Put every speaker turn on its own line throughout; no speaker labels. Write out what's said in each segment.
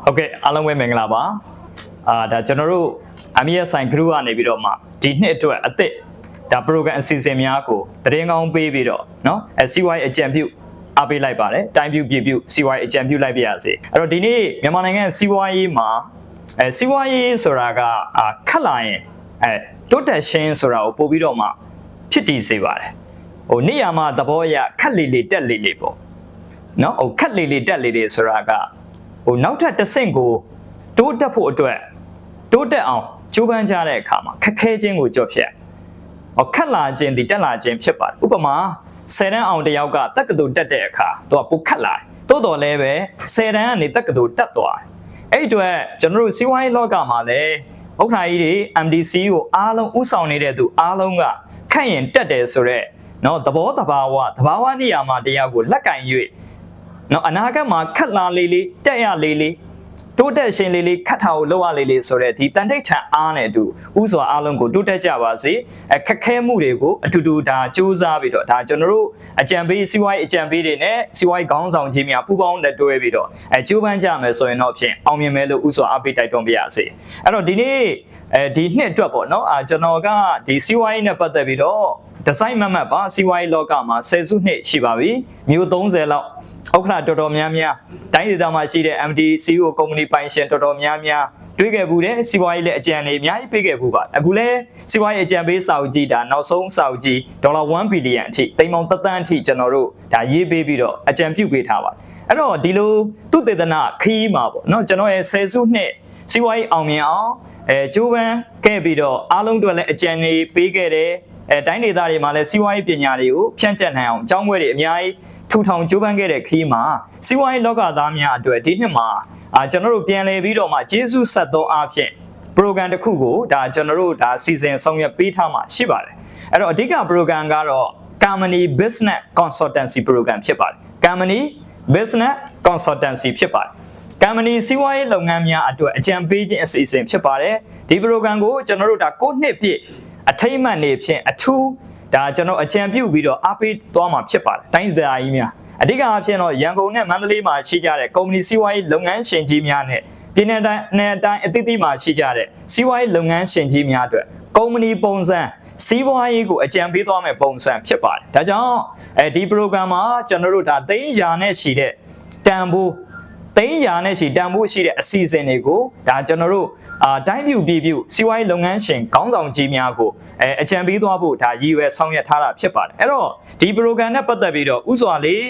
Okay အားလုံးပဲမင်္ဂလာပါဒါကျွန်တော်တို့အမီးရဲ့ဆိုင် group ကနေပြီးတော့မှဒီနှစ်အတွက်အသစ်ဒါ program အစီအစဉ်များကိုတရင်ကောင်းပေးပြီးတော့เนาะCY အကြံပြုအားပေးလိုက်ပါတယ်တိုင်းပြုပြည်ပြု CY အကြံပြုလိုက်ပြရစေအဲ့တော့ဒီနေ့မြန်မာနိုင်ငံ CY မှာCY ဆိုတာကခက်လာရင်တိုးတက်ရှင်းဆိုတာကိုပို့ပြီးတော့မှဖြစ်တည်စေပါတယ်ဟိုနေ့ရမှာသဘောအရခက်လေလေတက်လေလေပေါ့เนาะဟိုခက်လေလေတက်လေလေဆိုတာကဟိုနောက်ထပ်တစ်ဆင့်ကိုတိုးတက်ဖို့အတွက်တိုးတက်အောင်ကြိုးပမ်းကြတဲ့အခါမှာခက်ခဲခြင်းကိုကြော့ဖြတ်ဟောခက်လာခြင်းဒီတက်လာခြင်းဖြစ်ပါတယ်ဥပမာ10တန်းအောင်တယောက်ကတက္ကသိုလ်တက်တဲ့အခါသူကပိုခက်လာတယ်တိုးတော်လဲပဲ10တန်းကနေတက္ကသိုလ်တက်သွားတယ်အဲ့အတွက်ကျွန်တော်တို့စီးပွားရေးလောကမှာလည်းဥက္ကဋ္ဌကြီးတွေ MDC ကိုအားလုံးဥဆောင်နေတဲ့သူအားလုံးကခက်ရင်တက်တယ်ဆိုတော့เนาะသဘောတဘာဝနေရာမှာတရားကိုလက်ကင်၍နော်အနာဂတ်မှာခက်လာလေးလေးတက်ရလေးလေးတိုးတက်ရှင်လေးလေးခတ်ထားကိုလောက်ရလေးလေးဆိုတဲ့ဒီတန်ထိတ်ထန်အားနဲ့အတူဥစွာအားလုံးကိုတိုးတက်ကြပါစေခက်ခဲမှုတွေကိုအတူတူဒါစူးစမ်းပြီးတော့ဒါကျွန်တော်တို့အကြံပေးစီးပွားရေးအကြံပေးတွေနဲ့စီးပွားရေးခေါင်းဆောင်ကြီးများပူးပေါင်းလက်တွဲပြီးတော့ကြိုးပမ်းကြမယ်ဆိုရင်တော့ဖြင့်အောင်မြင်မယ်လို့ဥစွာအားပေးတိုက်တွန်းပြရစေအဲ့တော့ဒီနေ့ဒီနှစ်အတွက်ပေါ့နော်ကျွန်တော်ကဒီစီးပွားရေးနဲ့ပတ်သက်ပြီးတော့ဒီဇိုင်းမတ်ပါစီးပွားရေးလောကမှာ10စုနှစ်ရှိပါပြီမျိုး30လောက်ဥက္ကဋ္ဌတော်တော်များများတိုင်းဒေသမှာရှိတဲ့ MDCO ကုမ္ပဏီပိုင်ရှင်တော်တော်များများတွေ့ခဲ့ဘူးတယ်စီးပွားရေးလည်းအကြံတွေအများကြီးပေးခဲ့ဘူးပါအခုလဲစီးပွားရေးအကြံပေးစာအုပ်ကြီးဒါနောက်ဆုံးစာအုပ်ကြီးဒေါ်လာ1ဘီလီယံအထိတိမ်ပေါင်းသန်းအထိကျွန်တော်တို့ဒါရေးပေးပြီးတော့အကြံပြုပေးထားပါတယ်အဲ့တော့ဒီလိုသုတေသနခီးမှာပေါ့နော်ကျွန်တော်ရဲ့10စုနှစ်စီးပွားရေးအောင်မြင်အောင်ကျိုးပန်းခဲ့ပြီးတော့အားလုံးတို့လည်းအကြံတွေပေးခဲ့တယ်တိုင်းဒေသတွေမှာလည်းစီးပွားရေးပညာတွေကိုဖြန့်ကျက်နိုင်အောင်အကြောင်းပွဲတွေအများကြီးထူထောင်ကြိုးပမ်းခဲ့တဲ့ခီးမှာစီးပွားရေးလောကသားများအတွက်ဒီနှစ်မှာကျွန်တော်တို့ပြန်လည်ပြီးတော့မှကျေးဇူးဆက်သောအားဖြင့် program တစ်ခုကိုဒါကျွန်တော်တို့ဒါစီစဉ်ဆောင်ရွက်ပေးထားမှာရှိပါတယ်အဲ့တော့အဓိက program ကတော့ Company Business Consultancy Program ဖြစ်ပါတယ် Company Business Consultancy ဖြစ်ပါတယ် Company စီးပွားရေးလုပ်ငန်းများအတွက်အကြံပေးခြင်းအစီအစဉ်ဖြစ်ပါတယ်ဒီ program ကိုကျွန်တော်တို့ဒါ9နှစ်ပြည့်အထိမ်းအမှတ်နေဖြင့်အထူးဒါကျွန်တော်အကြံပြုပြီးတော့အားပေးသွားမှာဖြစ်ပါတယ်တိုင်းဒေသကြီးများအဓိကအဖြစ်တော့ရန်ကုန်နဲ့မန္တလေးမှာရှိကြတဲ့ကုမ္ပဏီစီးပွားရေးလုပ်ငန်းရှင်ကြီးများနဲ့ပြည်내တိုင်းအသီးသီးမှာရှိကြတဲ့စီးပွားရေးလုပ်ငန်းရှင်ကြီးများအတွက်ကုမ္ပဏီပုံစံစီးပွားရေးကိုအကြံပေးသွားမယ့်ပုံစံဖြစ်ပါတယ်ဒါကြောင့်ဒီ program မှာကျွန်တော်တို့ဒါသိန်းရာနဲ့ရှိတဲ့တန်ဖိုးသိန်းရာနဲ့ရှိတန်ဖိုးရှိတဲ့အစီအစဉ်တွေကိုဒါကျွန်တော်တို့တိုင်းပြုပြည်ပြုစီးပွားရေးလုပ်ငန်းရှင်ခေါင်းဆောင်ကြီးများကိုအကြံပေးသွားဖို့ဒါရည်ရွယ်ဆောင်ရွက်ထားတာဖြစ်ပါတယ်အဲ့တော့ဒီ program နဲ့ပတ်သက်ပြီးတော့ဥစွာလေး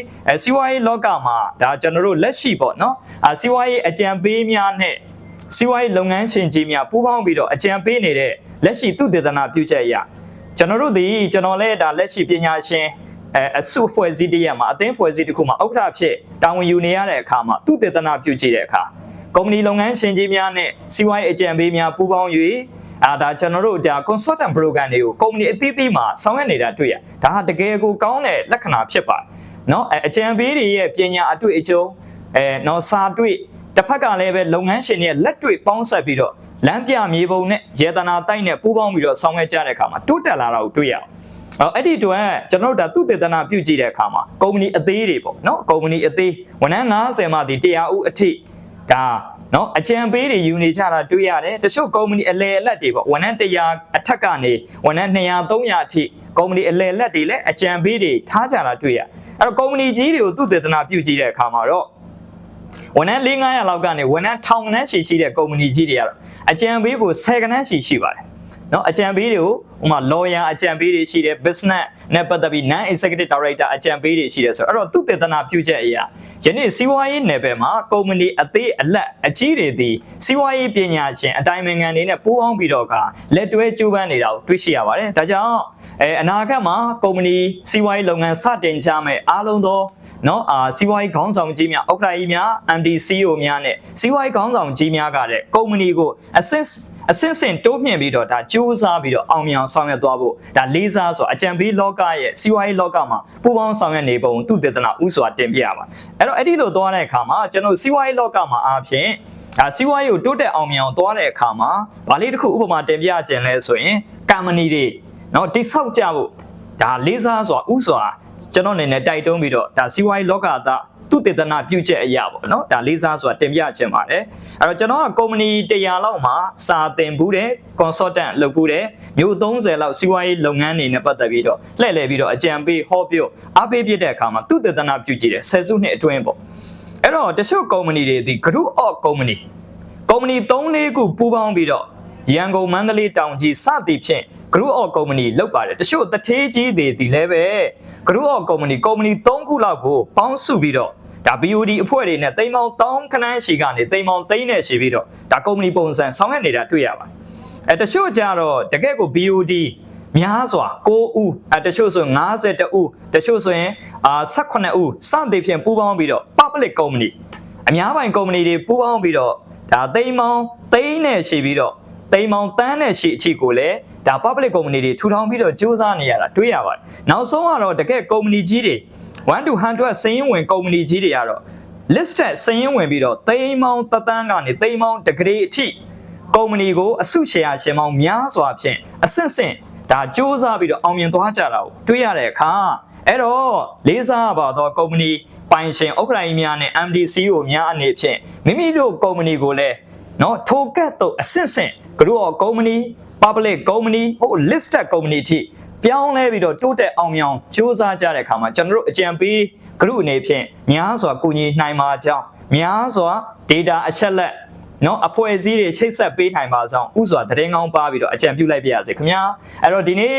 စီးပွားရေးလောကမှာဒါကျွန်တော်တို့လက်ရှိပေါ့နော်စီးပွားရေးအကြံပေးများနဲ့စီးပွားရေးလုပ်ငန်းရှင်ကြီးများပူးပေါင်းပြီးတော့အကြံပေးနေတဲ့လက်ရှိသုတေသနပြုချက်အရကျွန်တော်တို့ဒီကျွန်တော်လည်းဒါလက်ရှိပညာရှင်အစုဖွဲ့စည်းတရမှာအသင်းဖွဲ့စည်းတစ်ခုမှာဥက္ကဋ္ဌဖြစ်တာဝန်ယူနေရတဲ့အခါမှာသုတေသနပြုကြည့်တဲ့အခါကုမ္ပဏီလုပ်ငန်းရှင်ကြီးများနဲ့စီးပွားရေးအကြံပေးများပူးပေါင်း၍ဒါကျွန်တော်တို့ဒါ consultant program တွေကိုကုမ္ပဏီအသီးသီးမှာဆောင်ရွက်နေတာတွေ့ရဒါဟာတကယ်ကိုကောင်းတဲ့လက္ခဏာဖြစ်ပါတယ်เนาะအကြံပေးတွေရဲ့ပညာအတွေ့အကြုံเนาะစာတွေ့တစ်ဖက်ကလည်းပဲလုပ်ငန်းရှင်တွေလက်တွေ့ပေါင်းဆက်ပြီးတော့လမ်းပြမြေပုံနဲ့ယေတနာတိုက်နဲ့ပူးပေါင်းပြီးတော့ဆောင်ရွက်ကြတဲ့အခါမှာတိုးတက်လာတာကိုတွေ့ရအောင်အဲ့ဒီတော့ကျွန်တော်တို့ဒါသုတေသနပြုကြည့်တဲ့အခါမှာကုမ္ပဏီအသေးတွေပေါ့เนาะကုမ္ပဏီအသေးဝန်ထမ်း90မှဒီ100ဦးအထိဒါနော်အကြံပေးတွေယူနေကြတာတွေ့ရတယ်တချို့ကုမ္ပဏီအလယ်အလတ်တွေပေါ့ဝန်ထမ်း100အထက်ကနေဝန်ထမ်း200 300အထိကုမ္ပဏီအလယ်အလတ်တွေလည်းအကြံပေးတွေထားကြတာတွေ့ရအဲ့တော့ကုမ္ပဏီကြီးတွေကိုသုတေသနပြုကြည့်တဲ့အခါမှာတော့ဝန်ထမ်း400-500လောက်ကနေဝန်ထမ်း1000ခန်းရှိတဲ့ကုမ္ပဏီကြီးတွေကတော့အကြံပေးကို10ခန်းရှိပါတယ်နော်အကြံပေးတွေကိုဥပမာ lawyer အကြံပေးတွေရှိတယ် business နဲ့ပတ်သက်ပြီး non executive director အကြံပေးတွေရှိတယ်ဆိုတော့အဲ့တော့သုတေသနပြုချက်အရာယနေ့စီးပွားရေးနယ်ပယ်မှာကုမ္ပဏီအသေးအလတ်အကြီးတွေသည်စီးပွားရေးပညာရှင်အတိုင်းအမြန်တွေနဲ့ပူးပေါင်းပြီးတော့လက်တွဲကြိုးပမ်းနေတာကိုတွေ့ရှိရပါတယ်ဒါကြောင့်အနာဂတ်မှာကုမ္ပဏီစီးပွားရေးလုပ်ငန်းစတင်ကြမယ်အားလုံးသောနော်စီးပွားရေးခေါင်းဆောင်ကြီးများဥက္ကဋ္ဌကြီးများ MDCO များနဲ့စီးပွားရေးခေါင်းဆောင်ကြီးများကတဲ့ကုမ္ပဏီကိုအဆင့်ဆင့်တိုးမြှင့်ပြီးတော့ဒါကြိုးစားပြီးတော့အောင်မြင်အောင်ဆောင်ရွက်သွားဖို့ဒါလေးစားဆိုအကြံပေးလောကရဲ့စီးပွားရေးလောကမှာပူးပေါင်းဆောင်ရွက်နေပုံသူတေသနာဥစွာတင်ပြရပါအဲ့တော့အဲ့ဒီလိုသွားတဲ့အခါမှာကျွန်တော်စီးပွားရေးလောကမှာအားဖြင့်စီးပွားရေးကိုတိုးတက်အောင်မြင်အောင်သွားတဲ့အခါမှာဗာလေးတစ်ခုဥပမာတင်ပြခြင်းလဲဆိုရင်ကမ္ပဏီတွေနော်တိဆောက်ကြဖို့ဒါလေးစားစွာဥစွာကျွန်တော်အနေနဲ့တိုက်တွန်းပြီးတော့ဒါစီးပွားရေးလောကသား သူတည်တနာပြုချက်အရာပေါ့နော်ဒါလေးစားဆိုတာတင်ပြချင်ပါတယ်အဲ့တော့ကျွန်တော်ကကုမ္ပဏီ100လောက်မှာစာသင်ဘူးတယ် consultant လုပ်ဘူးတယ်မျိုး30လောက်စီးပွားရေးလုပ်ငန်းတွေနဲ့ပတ်သက်ပြီးတော့လှည့်လည်ပြီးတော့အကြံပေးဟောပြောအားပေးပြတဲ့အခါမှာသူတည်တနာပြုကြည့်တယ်10စုနှစ်အတွင်းပေါ့အဲ့တော့တချို့ကုမ္ပဏီတွေဒီ group of ကုမ္ပဏီ3-4ခုပူးပေါင်းပြီးတော့ရန်ကုန်မန္တလေးတောင်ကြီးစသည်ဖြင့် group of ကုမ္ပဏီလောက်ပါတယ်တချို့တထေးကြီးတွေဒီလည်းပဲ group of ကုမ္ပဏီ3ခုလောက်ကိုပေါင်းစုပြီးတော့ဒါ BOD အဖွဲ့တွေနဲ့သိမ်းပေါင်းတောင်းခဏန်းရှိကနေသိမ်းပေါင်းသိန်းနဲ့ရှိပြီးတော့ဒါကုမ္ပဏီပုံစံဆောင်ရွက်နေတာတွေ့ရပါတယ်တချို့ကြတော့တကယ့်ကို BOD များစွာ9ဦးတချို့ဆို52ဦးတချို့ဆိုရင်18ဦးစသည်ဖြင့်ပူးပေါင်းပြီးတော့ public company အများပိုင်ကုမ္ပဏီတွေပူးပေါင်းပြီးတော့ဒါသိမ်းပေါင်းသိန်းနဲ့ရှိပြီးတော့သိမ်းပေါင်းတန်းနဲ့ရှိအထိကိုလည်းဒါ public company တွေထူထောင်ပြီးတော့စူးစမ်းနေရတာတွေ့ရပါတယ်နောက်ဆုံးကတော့တကယ့်ကုမ္ပဏီကြီးတွေ1 to 100စည်ရင်းဝင်ကုမ္ပဏီကြီးတွေကတော့ listed စည်ရင်းဝင်ပြီးတော့သိမ်းပေါင်းတသန်းကနေသိမ်းပေါင်းတဂရေအထိကုမ္ပဏီကိုအစုရှယ်ယာရှင်ပေါင်းများစွာဖြင့်အဆင့်ဆင့်ဒါစူးစမ်းပြီးတော့အောင်မြင်သွားကြတာကိုတွေ့ရတဲ့အခါအဲ့တော့လေးစားပါတော့ကုမ္ပဏီပိုင်ရှင်ဥက္ကဋ္ဌကြီးများနဲ့ MD/CEO များအနေဖြင့်မိမိတို့ကုမ္ပဏီကိုလည်းနော်ထိုကတ်တော့အဆင့်ဆင့် group of company public company ဟို listed company ထိပြောင်းလဲပြီးတော့တိုးတက်အောင်မြင်စူးစမ်းကြတဲ့အခါမှာကျွန်တော်တို့အကြံပေး group အနေဖြင့်များစွာကူညီနိုင်ပါကြောင်းများစွာ data အချက်လက်နော်အဖွဲ့အစည်းတွေချိတ်ဆက်ပေးနိုင်ပါဆောင်ဥစွာသတင်းကောင်းပါပြီးတော့အကြံပြုလိုက်ပြရစေခင်ဗျာအဲ့တော့ဒီနေ့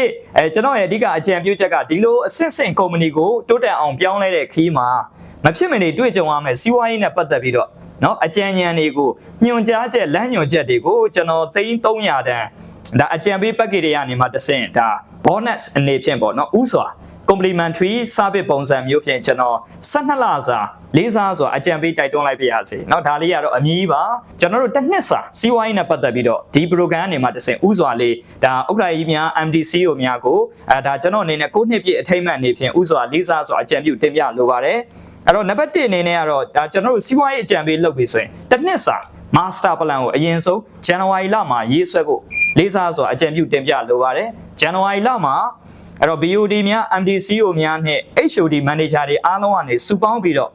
ကျွန်တော်ရဲ့အဓိကအကြံပြုချက်ကဒီလိုအဆင့်ဆင့် company ကိုတိုးတက်အောင်ပြောင်းလဲတဲ့ခီးမှာမဖြစ်မနေတွေ့ကြုံရမယ်စီးပွားရေးနဲ့ပတ်သက်ပြီးတော့နော်အကြံဉာဏ်တွေကိုညွှန်ကြားချက်လမ်းညွှန်ချက်တွေကိုကျွန်တော်သိန်း300တန်းဒါအကြံပေး package တွေကနေမှတစ်ဆင့်ဒါ bonus အနေဖြင့်ပေါ့နော်ဥစွာ complementary service ပုံစံမျိုးဖြင့်ကျွန်တော်12လစာလေးစားစွာအကြံပေးတိုက်တွန်းလိုက်ပြရစေเนาะဒါလေးကတော့အမြည်ပါကျွန်တော်တို့တစ်နှစ်စာစီးပွားရေးနဲ့ပတ်သက်ပြီးတော့ဒီ program နေမှာတစ်ဆင့်ဥစွာလေးဒါဥက္ကဋ္ဌကြီးများ MD/CEO များကိုဒါကျွန်တော်အနေနဲ့9နှစ်ပြည့်အထိမ်းအမှတ်အနေဖြင့်ဥစွာလေးစားစွာအကြံပြုတင်ပြလိုပါတယ်အဲ့တော့နံပါတ်1အနေနဲ့ကတော့ဒါကျွန်တော်တို့စီးပွားရေးအကြံပေးလုပ်ပြီဆိုရင်တစ်နှစ်စာ master plan ကိုအရင်ဆုံးဇန်နဝါရီလမှာရေးဆွဲဖို့လေးစားစွာအကြံပြုတင်ပြလိုပါတယ်ဇန်နဝါရီလမှာအဲ့တော့ BOD များ MD/CEO များနဲ့ HOD manager တွေအားလုံးကနေစုပေါင်းပြီးတော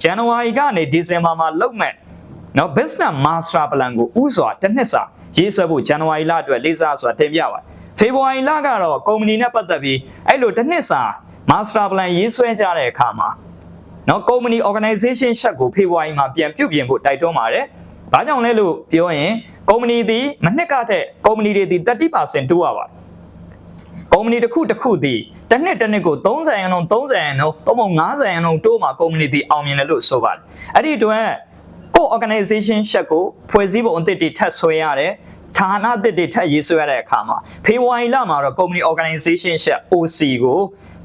့ဇန်နဝါရီကနေဒီဇင်ဘာမှာလုပ်မဲ့နော် business master plan ကိုဥစွာတစ်နှစ်စာရေးဆွဲဖို့ဇန်နဝါရီလအတွက်လေးစားစွာတင်ပြပါတယ်ဖေဖော်ဝါရီလကတော့ကုမ္ပဏီနဲ့ပတ်သက်ပြီးအဲ့လိုတစ်နှစ်စာ master plan ရေးဆွဲကြတဲ့အခါမှာနော်ကုမ္ပဏီ organization ချက်ကိုဖေဖော်ဝါရီမှာပြန်ပြုပြင်ဖို့တိုက်တွန်းပါတယ်။ဘာကြောင့်လဲလို့ပြောရင်ကုမ္ပဏီဒီမနှစ်ကတည်းကကုမ္ပဏီတွေဒီ 30% တိုးရပါတယ်။ကုမ္ပဏီတစ်ခုဒီတစ်နှစ်ကို30%လုံးသို့မဟုတ် 50% တိုးမှာကုမ္ပဏီဒီအောင်မြင်တယ်လို့ဆိုပါတယ်။အဲ့ဒီအတွက်ကို organization ချက်ကိုဖွဲ့စည်းပုံအသစ်တွေထပ်ဆွဲရတယ်။ဌာနအသစ်တွေထပ်ရေးဆွဲရတဲ့အခါမှာဖေဖော်ဝါရီလမှာတော့ကုမ္ပဏီ organization ချက် OC ကို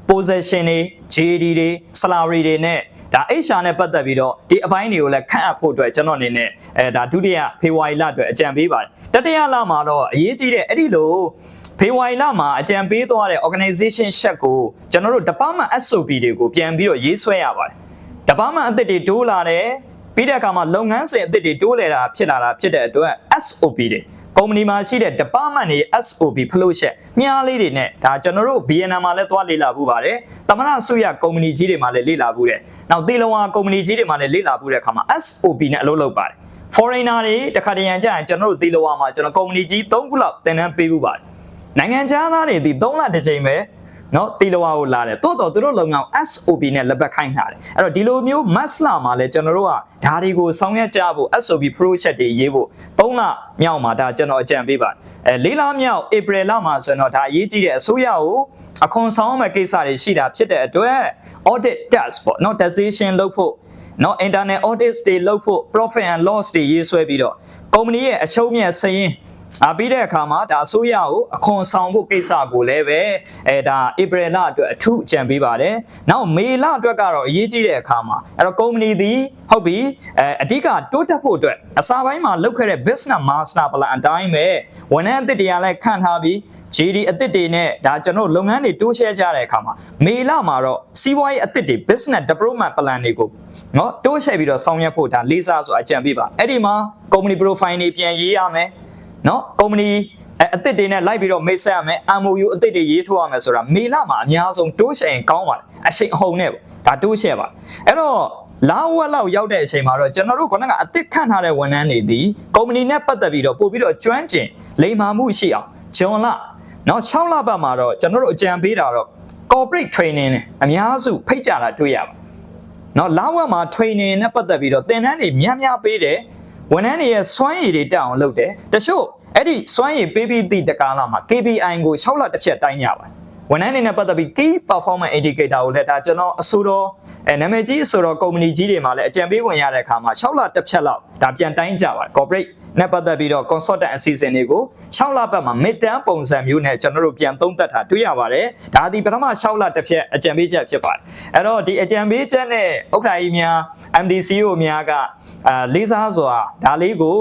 possession တွေ JD တွေ salary တွေနဲ့ဒါ HR နဲ့ပတ်သက်ပြီးတော့ဒီအပိုင်းတွေကိုလည်းခန့်အပ်ဖို့အတွက်ကျွန်တော်အနေနဲ့ဒါဒုတိယဖေဖော်ဝါရီလအတွက်အကြံပေးပါတယ်တတိယလမှာတော့အရေးကြီးတဲ့အဲ့ဒီလိုဖေဖော်ဝါရီလမှာအကြံပေးသွားတဲ့ organization ချက်ကိုကျွန်တော်တို့ department SOP တွေကိုပြန်ပြီးတော့ရေးဆွဲရပါတယ် department အသစ်တွေတိုးလာတယ်ပြီးတဲ့အခါမှာလုပ်ငန်းစဉ်အသစ်တွေတိုးလာတာဖြစ်တဲ့အတွက် SOP တွေကုမ္ပဏီမှာရှိတဲ့ department တွေ SOP flow ချက်မြားလေးတွေနဲ့ဒါကျွန်တော်တို့ BNN မှာလည်းသွားလေ့လာဖို့ပါတယ်သမဏဆုရကုမ္ပဏီကြီးတွေမှာလည်းလေ့လာဖို့တယ်နောက်တေလဝါကုမ္ပဏီကြီးတွေမှာလည်းလေ့လာဖို့တဲ့အခါမှာ SOP နဲ့အလုပ်လုပ်ပါတယ် foreigner တွေတခါတရံကြရင်ကျွန်တော်တို့တေလဝါမှာကျွန်တော်ကုမ္ပဏီကြီး3ခုလောက်သင်တန်းပေးဖို့ပါတယ်နိုင်ငံခြားသားတွေဒီ3လတစ်ချိန်ပဲနော်တေလဝါကိုလာတယ်တိုးတော်သူတို့လုပ်ငန်း SOP နဲ့လက်ပတ်ခိုင်းထားတယ်အဲ့တော့ဒီလိုမျိုး mass လာမှာလဲကျွန်တော်တို့ကဒါတွေကိုဆောင်ရွက်ကြဖို့ SOP project တွေရေးဖို့3လမြောက်မှာဒါကျွန်တော်အကြံပေးပါတယ်4လမြောက် April လမှာဆိုရင်တော့ဒါအရေးကြီးတဲ့အစိုးရကိုအခွန်ဆောင်မဲ့ကိစ္စတွေရှိတာဖြစ်တဲ့အတွက် audit task ပေါ့နော် taxation လုပ်ဖို့နော် internal audits တွေလုပ်ဖို့ profit and loss တွေရေးဆွဲပြီးတော့ကုမ္ပဏီရဲ့အရှုံးမြတ်စာရင်းပြီးတဲ့အခါမှာဒါအစိုးရကိုအခွန်ဆောင်ဖို့ကိစ္စကိုလည်းပဲဒါ April လအတွက်အထူးအကြံပေးပါတယ်။နောက်မေလအတွက်ကတော့အရေးကြီးတဲ့အခါမှာအဲ့တော့ကုမ္ပဏီသည်ဟုတ်ပြီအဓိကတိုးတက်ဖို့အတွက်အစပိုင်းမှာလုပ်ခဲ့တဲ့ business master plan အတိုင်းပဲဝန်ထမ်းအသစ်တွေကလည်းခန့်ထားပြီး GD အသစ်တွေနဲ့ဒါကျွန်တော်လုပ်ငန်းတွေတိုးချဲ့ကြတဲ့အခါမှာမေလမှာတော့စီးပွားရေးအသစ်တွေ business development plan တွေကိုနော်တိုးချဲ့ပြီးတော့ဆောင်ရွက်ဖို့ဒါလေးစားဆိုအကြံပေးပါအဲ့ဒီမှာ company profile တွေပြန်ရေးရမယ်နော်ကုမ္ပဏီအသစ်တွေနဲ့လိုက်ပြီးတော့မိတ်ဆက်ရမယ် MOU အသစ်တွေရေးထိုးရမယ်ဆိုတာမေလမှာအများဆုံးတိုးချဲ့ရင်ကောင်းပါတယ်အချိန်အဟုန်နဲ့ပေါ့ဒါတိုးချဲ့ပါအဲ့တော့ လာဝက်လောက်ရောက်တဲ့အချိန်မှာတော့ကျွန်တော်တို့ကအစ်စ်ခန့်ထားတဲ့ဝန်ထမ်းတွေဒီကုမ္ပဏီနဲ့ပတ်သက်ပြီးတော့ပို့ပြီးတော့ကျွမ်းကျင်လိမ္မာမှုရှိအောင်ဂျွန်လနော်6လပတ်မှာတော့ကျွန်တော်တို့အကြံပေးတာတော့ corporate training နဲ့အများစုဖိတ်ကြတာတွေ့ရပါနော်လာဝက်မှာ training နဲ့ပတ်သက်ပြီးတော့သင်တန်းတွေများပေးတယ်ဝန်ထမ်းတွေရဲ့စွမ်းရည်တွေတက်အောင်လုပ်တယ်တချို့အဲ့ဒီစွမ်းရည်ပေးပြီးသည့်တကားလာမှာ KPI ကို6လတစ်ဖြတ်တိုင်းကြပါဝန်ထမ်းတွေနဲ့ပတ်သက်ပြီး key performance indicator ကိုလည်းဒါကျွန်တော်အဆိုတော့နာမည်ကြီးဆိုတော့ကုမ္ပဏီကြီးတွေမှာလည်းအကြံပေးဝင်ရတဲ့အခါမှာ6လတစ်ဖြတ်လောက်ဒါပြန်တိုင်းကြပါ corporate နဲ့ပတ်သက်ပြီးတော့ consultant အစီအစဉ်တွေကို6လပတ်မှာ mid term ပုံစံမျိုးနဲ့ကျွန်တော်တို့ပြန်သုံးသပ်တာတွေ့ရပါတယ်ဒါဒီပထမ6လတစ်ဖြတ်အကြံပေးချက်ဖြစ်ပါတယ်အဲ့တော့ဒီအကြံပေးချက်နဲ့ဥက္ကဋ္ဌကြီးများ MDCO များကလေးစားစွာဒါလေးကို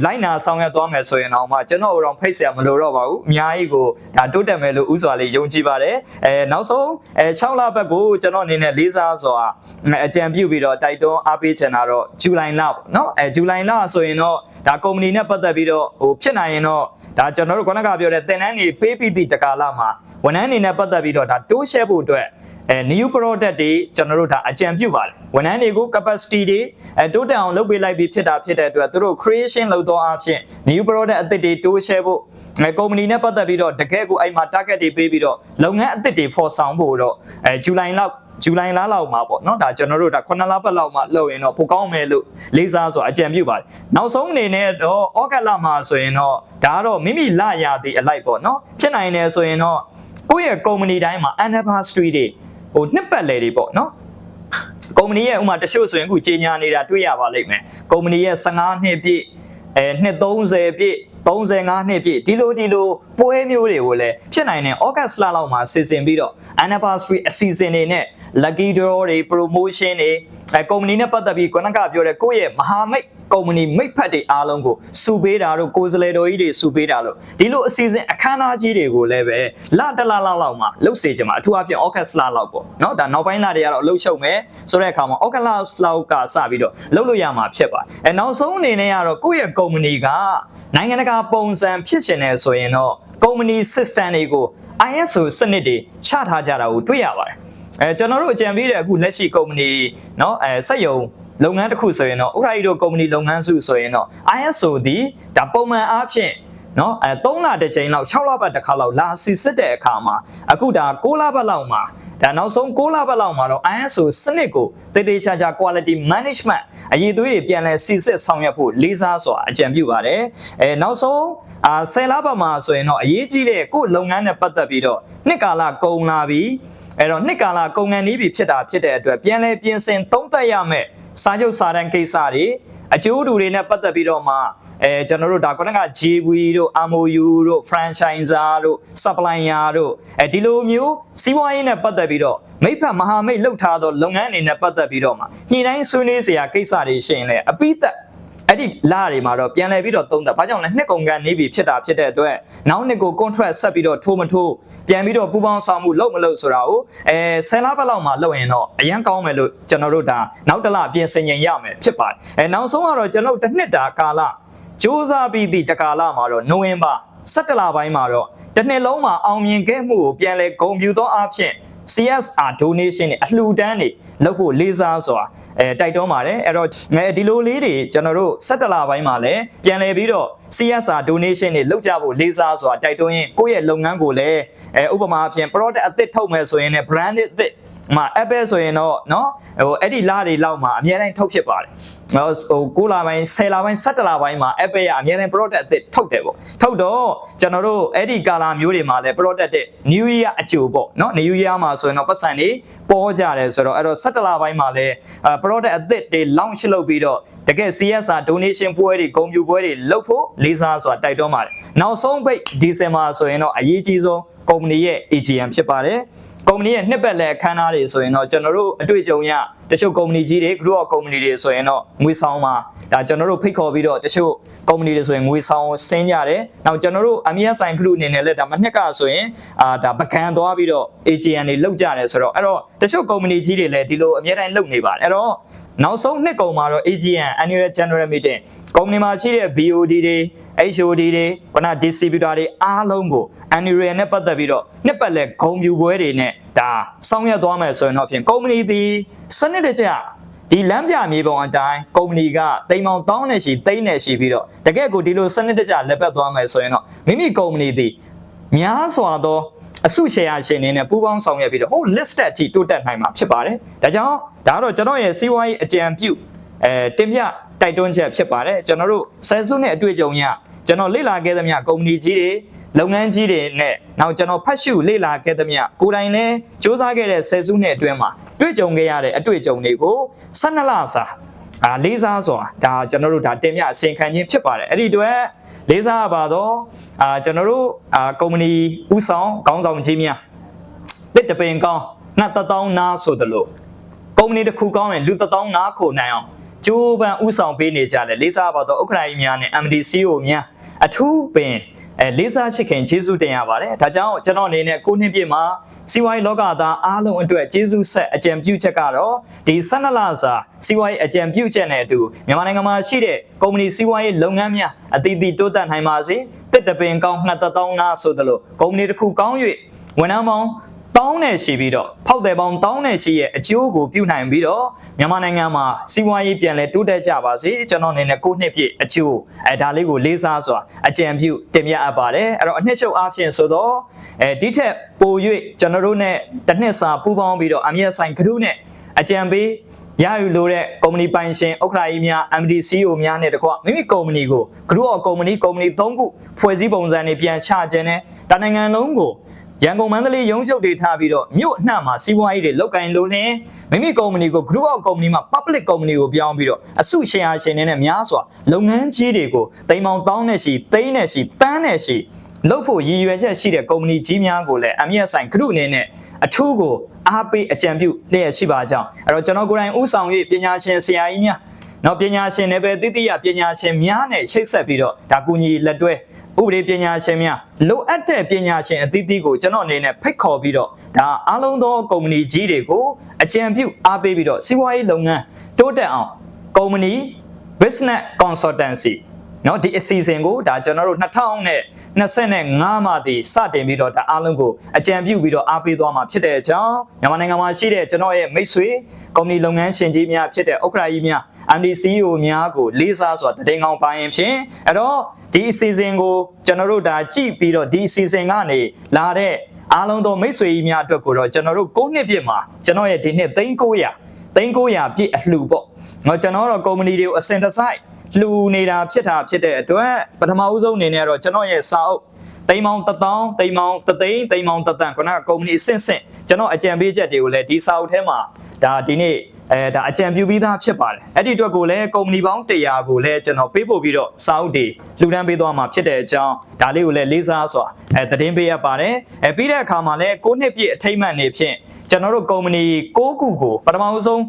လိုက်နာဆောင်ရွက်သွားမယ်ဆိုရင်တော့မှကျွန်တော်တို့ဖိတ်ဆက်မလို့တော့ပါဘူးအများကြီးကိုဒါတိုးတက်မယ်လို့ဥစွာလေးယုံကြည်ပါတယ်နောက်ဆုံး6လပတ်ကိုကျွန်တော်အနေနဲ့လေးစားစွာအကြံပြုပြီးတော့တိုက်တွန်းအားပေးချင်တာတော့ဇူလိုင်လပေါ့နော်ဇူလိုင်လဆိုရင်တော့ဒါကုမ္ပဏီနဲ့ပတ်သက်ပြီးတော့ဖြစ်နိုင်ရင်တော့ဒါကျွန်တော်တို့ခုနကပြောတဲ့သင်တန်းတွေပေးပြီးသည့်တကာလမှာဝန်ထမ်းတွေနဲ့ပတ်သက်ပြီးတော့ဒါတိုးရှဲဖို့အတွက်new product တွေကျွန်တော်တို့ဒါအကြံပြုပါတယ်ဝန်ထမ်းတွေကို capacity တွေတိုးတက်အောင်လုပ်ပေးလိုက်ပြီးဖြစ်တဲ့အတွက်သူတို့ creation လုပ်တော့အဖြစ် new product အသစ်တွေတိုးရှဲဖို့ကုမ္ပဏီနဲ့ပတ်သက်ပြီးတော့တကယ်ကိုအဲ့မှာ target တွေပေးပြီးတော့လုပ်ငန်းအသစ်တွေဖော်ဆောင်ဖို့တော့ဇူလိုင်လလောက်မှာပေါ့နော်ဒါကျွန်တော်တို့ဒါ9လပတ်လောက်မှာလုပ်ရင်တော့ပိုကောင်းမယ်လို့လေးစားဆိုအကြံပြုပါတယ်နောက်ဆုံးအနေနဲ့တော့ဩဂတ်လမှာဆိုရင်တော့ဒါကတော့မိမိလရသည်အလိုက်ပေါ့နော်ဖြစ်နိုင်တယ်ဆိုရင်တော့ကိုယ့်ရဲ့ကုမ္ပဏီတိုင်းမှာ anniversary တွေနှစ်ပတ်လည်တွေပေါ့နော်ကုမ္ပဏီရဲ့ဥမာတချို့ဆိုရင်အခုကြီးညာနေတာတွေ့ရပါလိမ့်မယ်ကုမ္ပဏီရဲ့15နှစ်ပြည့်နှစ်30ပြည့်35နှစ်ပြည့်ဒီလိုပွဲမျိုးတွေကိုလည်းဖြစ်နိုင်တယ်ဩဂတ်လလောက်မှာစီစဉ်ပြီးတော့ anniversary အစီအစဉ်တွေနဲ့ lucky draw တွေ promotion တွေကုမ္ပဏီနဲ့ပတ်သက်ပြီးခုနကပြောတဲ့ကိုယ့်ရဲ့မဟာမိတ်ကုမ္ပဏီမိတ်ဖက်တွေအားလုံးကိုစုပေးတာတို့ကိုယ်စားလှယ်တော်ကြီးတွေစုပေးတာလို့ဒီလိုအစီအစဉ်အခမ်းအနားကြီးတွေကိုလည်းပဲလတလလောက်မှာလှုပ်စေချင်မှာအထူးအဖြင့်ဩဂတ်လလောက်ပေါ့နော်ဒါနောက်ပိုင်းလတွေကတော့အလှုပ်ရှုပ်မယ်ဆိုတဲ့အခါမှာဩဂတ်လလောက်ကစပြီးတော့လှုပ်လို့ရမှာဖြစ်ပါတယ်နောက်ဆုံးအနေနဲ့ကတော့ကိုယ့်ရဲ့ကုမ္ပဏီကနိုင်ငံတကာပုံစံဖြစ်ရှင်နေဆိုရင်တော့ကုမ္ပဏီ system တွေကို ISO စနစ်တွေချထားကြတာကိုတွေ့ရပါတယ်ကျွန်တော်တို့အကြံပေးတဲ့အခုလက်ရှိကုမ္ပဏီเนาะစက်ရုံလုပ်ငန်းတစ်ခုဆိုရင်တော့ဥက္ကဋ္ဌကြီးတို့ကုမ္ပဏီလုပ်ငန်းစုဆိုရင်တော့ ISO ဒီဒါပုံမှန်အားဖြင့်เนาะ3လတစ်ချိန်လောက်6လပတ်တစ်ခါလောက်လာစီစစ်တဲ့အခါမှာအခုဒါ6လပတ်လောက်မှာဒါနောက်ဆုံး6လပတ်လောက်မှာတော့ ISO စနစ်ကိုတည်တည်ချာချာ quality management အရေးသွေးတွေပြန်လဲစီစစ်ဆောင်ရွက်ဖို့လေးစားစွာအကြံပြုပါတယ်နောက်ဆုံး10လပတ်မှာဆိုရင်တော့အရေးကြီးတဲ့ကိုယ်လုပ်ငန်းနဲ့ပတ်သက်ပြီးတော့နှစ်ကာလကုန်လာပြီအဲ့တော့နှစ်ကာလကုန်ငန်းနီးပြီဖြစ်တဲ့အတွက်ပြန်လဲပြင်ဆင်သုံးသပ်ရမယ်စာချုပ်စာတမ်းကိစ္စတွေအကျိုးတူတွေနဲ့ပတ်သက်ပြီးတော့မှကျွန်တော်တို့ဒါခုနက JV တို့ MOU တို့ franchiser တို့ supplier တို့ဒီလိုမျိုးစီးပွားရေးနဲ့ပတ်သက်ပြီးတော့မိဖက်မဟာမိတ်လှုပ်ထားသောလုပ်ငန်းတွေနဲ့ပတ်သက်ပြီးတော့မှညှိနှိုင်းဆွေးနွေးစရာကိစ္စတွေရှိရင်လည်းအပိသက်အဲ့ဒီလတွေမှာတော့ပြန်လည်ပြီးတော့သုံးသပ်ဘာကြောင့်လဲနှစ်ကုန်ကန်နေပြီဖြစ်တဲ့အတွက်နောက်နှစ်ကို contract ဆက်ပြီးတော့ထိုးမထိုးပြန်ပြီးတော့ပူပေါင်းဆောင်မှုလုပ်မလုပ်ဆိုတာကို10လပတ်လောက်မှာလုပ်ရင်တော့အရန်ကောင်းမယ်လို့ကျွန်တော်တို့ဒါနောက်တစ်လပြင်ဆင်ရင်ရမယ်ဖြစ်ပါတယ်နောက်ဆုံးကတော့ကျွန်တော်တစ်နှစ်တာကာလစူးစမ်းပြီးသည့်တကာလမှာတော့နိုဝင်ဘာ17လပိုင်းမှာတော့တစ်နှစ်လုံးမှာအောင်မြင်ခဲ့မှုကိုပြန်လဲဂုဏ်ပြုသောအဖြစ် CSR donation တွေအလှူဒန်းတွေလုပ်ဖို့လေးစားစွာတိုက်တွန်းပါတယ်အဲ့တော့ဒီလိုလေးတွေကျွန်တော်တို့17လပိုင်းမှာလည်းပြန်လဲပြီးတော့ CSR donation တွေလုပ်ကြဖို့လေးစားစွာတိုက်တွန်းရင်ကိုယ့်ရဲ့လုပ်ငန်းကိုလည်းဥပမာအဖြစ် product အသစ်ထုတ်မယ်ဆိုရင်လည်း brand အသစ်Apple ဆိုရင်တော့เนาะအဲ့ဒီလတွေလောက်မှာအများတိုင်းထုတ်ဖြစ်ပါတယ်9လပိုင်း10လပိုင်း17လပိုင်းမှာ Apple ကအများတိုင်း product အသစ်ထုတ်တယ်ပေါ့ထုတ်တော့ကျွန်တော်တို့အဲ့ဒီကာလာမျိုးတွေမှာလည်း product တဲ့ New Year အကြိုပေါ့เนาะ New Year မှာဆိုရင်တော့ပတ်စံတွေပေါ်ကြတယ်ဆိုတော့အဲ့တော့17လပိုင်းမှာလည်း product အသစ်တွေ launch လုပ်ပြီးတော့တကယ် CSR donation ပွဲတွေဂုဏ်ပြုပွဲတွေလုပ်ဖို့လေးစားစွာတိုက်တွန်းပါတယ်နောက်ဆုံးပိတ် December ဆိုရင်တော့အရေးကြီးဆုံးကုမ္ပဏီရဲ့ AGM ဖြစ်ပါတယ်ကုမ္ပဏီရဲ့နှစ်ပတ်လည်အခမ်းအနားတွေဆိုရင်တော့ကျွန်တော်တို့အတွေ့အကြုံရတချို့ကုမ္ပဏီကြီးတွေ group of company တွေဆိုရင်တော့ငွေဆောင်မှာဒါကျွန်တော်တို့ဖိတ်ခေါ်ပြီးတော့တချို့ကုမ္ပဏီတွေဆိုရင်ငွေဆောင်ဆင်းကြတယ်နောက်ကျွန်တော်တို့အမီယာဆိုင် group အနေနဲ့လည်းဒါမနှစ်ကဆိုရင်ဒါပကံသွားပြီးတော့ AGM တွေလုပ်ကြတယ်ဆိုတော့အဲ့တော့တချို့ကုမ္ပဏီကြီးတွေလည်းဒီလိုအများတိုင်းလုပ်နေပါတယ်အဲ့တော့နောက်ဆုံးနှစ်ကုန်မှာတော့ AGM Annual General Meeting ကုမ္ပဏီမှာရှိတဲ့ BOD တွေ HOD တွေခုန distributor တွေအားလုံးကို Annual နဲ့ပတ်သက်ပြီးတော့နှစ်ပတ်လည်ဂုဏ်ပြုပွဲတွေနဲ့ဒါဆောင်ရွက်သွားမယ်ဆိုရင်တော့ဖြင့်ကုမ္ပဏီသည်စနစ်တကျဒီ ဒီလမ်းပြမြေပုံအတိုင်းကုမ္ပဏီကတိမ်မောင်တောင်းနေရှိသိန်းနေရှိပြီးတော့တကယ်ကိုဒီလိုစနစ်တကျလက်ပတ်သွားမယ်ဆိုရင်တော့မိမိကုမ္ပဏီသည်များစွာသောအစုရှယ်ယာရှင်တွေနဲ့ပူးပေါင်းဆောင်ရွက်ပြီးတော့ဟို listed အထိတိုးတက်နိုင်မှာဖြစ်ပါတယ်ဒါကြောင့်ဒါကတော့ကျွန်တော်ရဲ့စီးပွားရေးအကြံပြုတင်ပြတိုက်တွန်းချက်ဖြစ်ပါတယ်ကျွန်တော်တို့ဆယ်စုနှစ်အတွေ့အကြုံရကျွန်တော်လေ့လာခဲ့သမျှကုမ္ပဏီကြီးတွေလုပ်ငန်းကြီးတွေနဲ့နောက်ကျွန်တော်ဖတ်ရှုလေ့လာခဲ့သမျှကိုယ်တိုင်လည်းစ조사ခဲ့တဲ့ဆယ်စုနှစ်အတွင်းမှာတွေ့ကြုံခဲ့ရတဲ့အတွေ့အကြုံတွေကို12လစာလေးစားစွာဒါကျွန်တော်တို့ဒါတင်ပြအစီရင်ခံခြင်းဖြစ်ပါတယ်အဲ့ဒီအတွက်လေးစားပါတော့ကျွန်တော်တို့ကုမ္ပဏီဥဆောင်ခေါင်းဆောင်ကြီးများတစ်တပင်ကောင်းနှစ်တသောင်းနားဆိုသလိုကုမ္ပဏီတစ်ခုကောင်းရင်လူ1000နားခိုနိုင်အောင်ကျိုးပန်းဥဆောင်ပေးနေကြတယ်လေးစားပါတော့ဥက္ကဋ္ဌကြီးများနဲ့ MD CEO များအထူးပင်လေးစားချစ်ခင်ကျေးဇူးတင်ရပါတယ်ဒါကြောင့်ကျွန်တော်အနေနဲ့9နှစ်ပြည့်မှာစီးပွားရေးလောကသားအားလုံးအတွက်ကျေးဇူးဆက်အကြံပြုချက်ကတော့ဒီ12လစာစီးပွားရေးအကြံပြုချက်နဲ့အတူမြန်မာနိုင်ငံမှာရှိတဲ့ကုမ္ပဏီစီးပွားရေးလုပ်ငန်းများအသီးသီးတိုးတက်နိုင်ပါစေတစ်တပင်ကောင်းနှစ်သောင်းနာဆိုသလိုကုမ္ပဏီတစ်ခုကောင်း၍ဝန်ထမ်းပေါင်းတောင်းနဲ့ရှိပြီးတော့ဖောက်တယ်ပေါင်းတောင်းနဲ့ရှိရဲ့အကျိုးကိုပြုနိုင်ပြီးတော့မြန်မာနိုင်ငံမှာစီးပွားရေးပြန်လည်တိုးတက်ကြပါစေကျွန်တော်အနေနဲ့9နှစ်ပြည့်အကျိုးဒါလေးကိုလေးစားစွာအကြံပြုတင်ပြအပ်ပါတယ်အဲ့တော့အနှစ်ချုပ်အားဖြင့်ဆိုတော့ဒီထက်ပို၍ကျွန်တော်တို့ ਨੇ တစ်နှစ်စာပူးပေါင်းပြီးတော့အမြတ်ဆိုင်ကရုနဲ့အကြံပေးရယူလို့တဲ့ကုမ္ပဏီပိုင်ရှင်ဥက္ကဋ္ဌကြီးများ MD CEO များနဲ့တကွမိမိကုမ္ပဏီကို group of company 3ခုဖွဲ့စည်းပုံစံတွေပြန်ချခြင်းနဲ့တနိုင်ငံလုံးကိုရန်ကုန်မန္တလေးရုံးချုပ်တွေထားပြီးတော့မြို့အနှံ့မှာစီးပွားရေးတွေလုပ်ကိုင်လို့လင်းမိမိကုမ္ပဏီကို group of company မှာ public company ကိုပြောင်းပြီးတော့အစုရှယ်ယာရှင်တွေနဲ့များစွာလုပ်ငန်းကြီးတွေကိုတိမ်မောင်တောင်းနဲ့ရှိသိန်းနဲ့ရှိတန်းနဲ့ရှိလုပ်ဖို့ရည်ရွယ်ချက်ရှိတဲ့ကုမ္ပဏီကြီးများကိုလည်းအမြတ်ဆိုင်ဂရုအနေနဲ့အထူးကိုအားပေးအကြံပြုလျက်ရှိပါကြောင်းအဲ့တော့ကျွန်တော်ကိုယ်တိုင်ဥဆောင်၍ပညာရှင်ဆရာကြီးများနောက်ပညာရှင်တွေပဲတိတိယပညာရှင်များနဲ့ချိတ်ဆက်ပြီးတော့ဒါကူညီလက်တွဲဥပဒေပညာရှင်များလိုအပ်တဲ့ပညာရှင်အသီးသီးကိုကျွန်တော်အနေနဲ့ဖိတ်ခေါ်ပြီးတော့ဒါအားလုံးသောကုမ္ပဏီကြီးတွေကိုအကြံပြုအားပေးပြီးတော့စီးပွားရေးလုပ်ငန်းတိုးတက်အောင်ကုမ္ပဏီ business consultancy နော်ဒီအစီအစဉ်ကိုဒါကျွန်တော်တို့2025မှာဒီစတင်ပြီးတော့ဒါအားလုံးကိုအကြံပြုပြီးတော့အားပေးသွားမှာဖြစ်တဲ့အကြောင်းမြန်မာနိုင်ငံမှာရှိတဲ့ကျွန်တော်ရဲ့မိတ်ဆွေကုမ္ပဏီလုပ်ငန်းရှင်ကြီးများဖြစ်တဲ့ဥက္ကဋ္ဌကြီးများ MD CEO များကိုလေးစားစွာတည်ငောင်းပါရင်ဖြင့်အဲ့တော့ဒီအစီအစဉ်ကိုကျွန်တော်တို့ဒါကြည့်ပြီးတော့ဒီအစီအစဉ်ကနေလာတဲ့အားလုံးသောမိတ်ဆွေကြီးများအတွက်ကိုတော့ကျွန်တော်တို့9နှစ်ပြည့်မှာကျွန်တော်ရဲ့ဒီနှစ်3900ပြည့်အလှူပေါ့။ကျွန်တော်တို့ကုမ္ပဏီတွေကိုအစင်တစိုက်လှူနေတာဖြစ်တဲ့အတွက်ပထမဦးဆုံးအနေနဲ့တော့ကျွန်တော်ရဲ့စာအုပ်တိမ်မောင်1000တိမ်မောင်3သိန်းတိမ်မောင်3တန်ခုနကကုမ္ပဏီအဆင့်ကျွန်တော်အကြံပေးချက်တွေကိုလည်းဒီစာအုပ်ထဲမှာဒါဒီနေ့ဒါအကြံပြုပြီးသားဖြစ်ပါတယ်အဲ့ဒီအတွက်ကိုလည်းကုမ္ပဏီပေါင်း100ကိုလည်းကျွန်တော်ပေးပို့ပြီးတော့စာအုပ်တွေလှူဒန်းပေးသွားမှာဖြစ်တဲ့အကြောင်းဒါလေးကိုလည်းလေးစားစွာသတင်းပေးရပါတယ်ပြီးတဲ့အခါမှာလည်း9နှစ်ပြည့်အထိမ်းအမှတ်နေဖြင့်ကျွန်တော်တို့ကုမ္ပဏီ6ခုကိုပထမဆုံး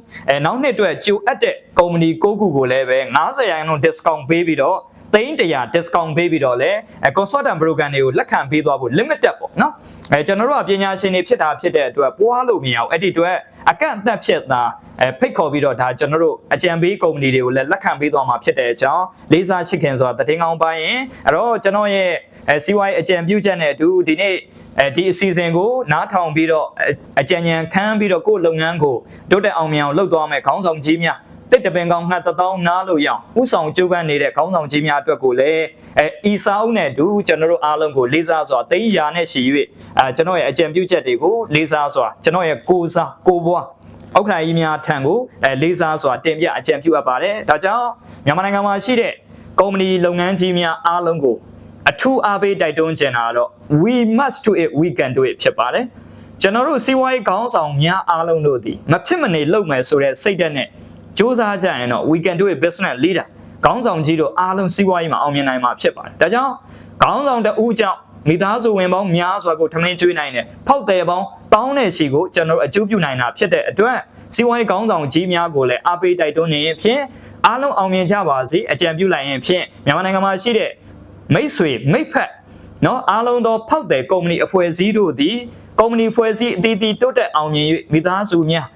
နောက်နှစ်အတွက်ကြိုအပ်တဲ့ကုမ္ပဏီ6ခုကိုလည်းပဲ90% discount ပေးပြီးတော့300 discount ပေးပြီးတော့လဲconsultant program တွေကိုလက်ခံပေးသွားဖို့ limited ပေါ့နော်ကျွန်တော်တို့ကပညာရှင်တွေဖြစ်တဲ့အတွက်ပွားလို့မရအောင်အဲ့ဒီအတွက်အကန့်အသတ်ဖြစ်တာဖိတ်ခေါ်ပြီးတော့ဒါကျွန်တော်တို့အကြံပေးကုမ္ပဏီတွေကိုလည်းလက်ခံပေးသွားမှာဖြစ်တဲ့အကြောင်းလေးစားရှိခင်ဆိုတာတင်ကောင်းပိုင်းရင်အဲ့တော့ကျွန်တော်ရဲ့စီးပွားရေးအကြံပြုချက်နဲ့အတူဒီနေ့ဒီအစီအစဉ်ကိုနားထောင်ပြီးတော့အကြံဉာဏ်ခံပြီးတော့ကိုယ့်လုပ်ငန်းကိုတိုးတက်အောင်မြင်အောင်လုပ်သွားမယ်ခေါင်းဆောင်ကြီးများတစ်တပင်ကောင်း2000နားလို့ရအောင်ဥဆောင်ကြိုးပမ်းနေတဲ့ခေါင်းဆောင်ကြီးများအတွက်ကိုလည်းဤစာအုပ်နဲ့တူကျွန်တော်တို့အားလုံးကိုလေးစားစွာသိန်းရာနဲ့ရှိ၍ကျွန်တော်ရဲ့အကြံပြုချက်တွေကိုလေးစားစွာကျွန်တော်ရဲ့ကိုယ်စားကိုဘွားဥက္ကဋ္ဌကြီးများထံကိုလေးစားစွာတင်ပြအကြံပြုအပ်ပါတယ်ဒါကြောင့်မြန်မာနိုင်ငံမှာရှိတဲ့ကုမ္ပဏီလုပ်ငန်းကြီးများအားလုံးကိုအထူးအားပေးတိုက်တွန်းချင်တာတော့ we must do it we can do it ဖြစ်ပါတယ်ကျွန်တော်တို့စီးပွားရေးခေါင်းဆောင်များအားလုံးတို့ဒီမဖြစ်မနေလုပ်မယ်ဆိုတဲ့စိတ်ဓာတ်နဲ့စူးစမ်းကြရင်တော့ we can do it business leader ခေါင်းဆောင်ကြီးတို့အားလုံးစီးပွားရေးမှာအောင်မြင်နိုင်မှာဖြစ်ပါတယ်ဒါကြောင့်ခေါင်းဆောင်တဦးကြောင့်မိသားစုဝင်ပေါင်းများစွာကိုထမင်းကျွေးနိုင်တယ်ဖောက်တယ်ပေါင်းတောင်းတဲ့ရှိကိုကျွန်တော်တို့အကျိုးပြုနိုင်တာဖြစ်တဲ့အတွက်စီးပွားရေးခေါင်းဆောင်ကြီးများကိုလည်းအားပေးတိုက်တွန်းနေရင်ဖြင့်အားလုံးအောင်မြင်ကြပါစေအကြံပြုလိုက်ရင်ဖြင့်မြန်မာနိုင်ငံမှာရှိတဲ့မိတ်ဆွေမိတ်ဖက်နော်အားလုံးသောဖောက်တယ်ကုမ္ပဏီအဖွဲ့အစည်းတို့သည်ကုမ္ပဏီဖွဲ့စည်းအသီးသီးတိုးတက်အောင်မြင်၍မိသားစုမျာ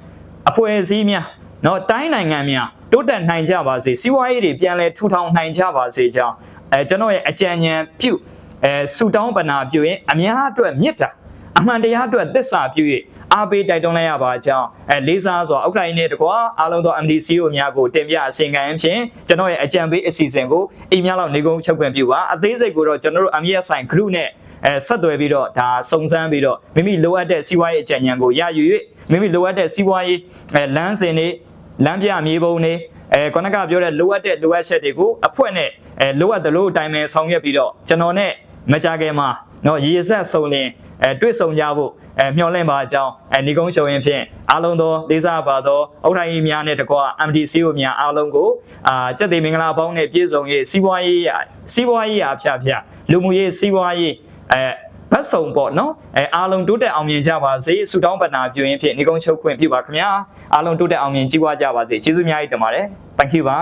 းအဖွဲ့အစည်းများနော်တိုင်းနိုင်ငံများတိုးတက်နိုင်ကြပါစေစီးပွားရေးတွေပြန်လဲထူထောင်နိုင်ကြပါစေကြောင်းကျွန်တော်ရဲ့အကြံဉာဏ်ပြုဆူတောင်းပနာပြုရင်အများအတွက်မေတ္တာအမှန်တရားအတွက်သစ္စာပြု၍ အားပေးတိုက်တွန်းလိုက်ရပါကြောင်းလေးစားစွာဥက္ကဋ္ဌနဲ့တကွာအားလုံးသော MDCO များကိုတင်ပြအစီရင်ခံဖြင့်ကျွန်တော်ရဲ့အကြံပေးအစီအစဉ်ကိုအိမ်များလောက်နေကုန်ချုပ်ခွင့်ပြုပါအသေးစိတ်ကိုတော့ကျွန်တော်တို့ MSI Group နဲ့ဆက်သွယ်ပြီးတော့ဒါစုံစမ်းပြီးတော့မိမိလိုအပ်တဲ့စီးပွားရေးအကြံဉာဏ်ကိုရယူ၍မိမိလိုအပ်တဲ့စီးပွားရေးလမ်းစဉ်တွေလမ်းပြမြေပုံတွေခုနကပြောတဲ့လိုအပ်တဲ့လိုအပ်ချက်တွေကိုအဖွဲ့နဲ့လိုအပ်သလိုအတိုင်းပဲဆောင်ရွက်ပြီးတော့ကျွန်တော်နဲ့မကြခင်မှာနော်ရေစက်ဆုံလင်တွေ့ဆုံကြဖို့မျှော်လင့်ပါအကြောင်းနေကုန်းရှုံရင်ဖြင့်အားလုံးသောလေးစားပါသောဥထိုင်ကြီးများနဲ့တကွာ MDCO များအားလုံးကိုစက်သိမင်္ဂလာပေါင်းနဲ့ပြည့်စုံရေးစီးပွားရေးအဖျားလူမှုရေးစီးပွားရေးဘတ်စုံပေါ့နော်အားလုံးတိုးတက်အောင်မြင်ကြပါစေဆုတောင်းပတ္တာပြုရင်းဖြင့်နေကုန်းချုပ်ခွင့်ပြုပါခင်ဗျာအားလုံးတိုးတက်အောင်မြင်ကြီးပွားကြပါစေကျေးဇူးများကြီးတင်ပါတယ် thank you ပါ